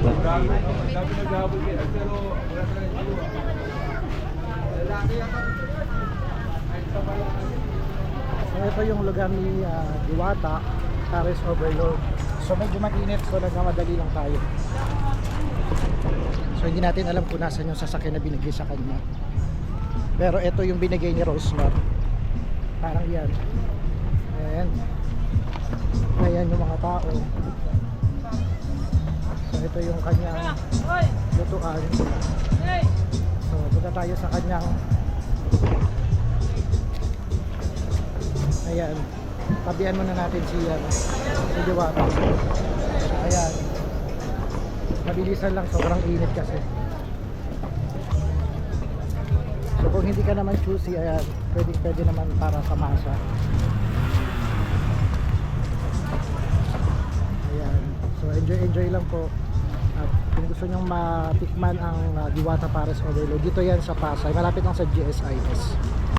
So ito yung lugar ni Diwata Pares Overload. So medyo mainit, so nagmamadali lang tayo. So hindi natin alam kung nasan yung sasakyan na binigay sa kanya. Pero ito yung binigay ni Rosemar. Parang yan. Ayan. Ayan yung mga tao. So ito yung kanyang lutuan. So punta tayo sa kanyang. Ayan. Tabihan muna natin si Diwata. Ayan. Mabilisan lang, sobrang init kasi. So kung hindi ka naman choosy, ayan, pwede naman para sa masa. Ayan. So enjoy lang po. At kung gusto nyong matikman ang Diwata Pares Overload, dito yan sa Pasay, malapit lang sa GSIS.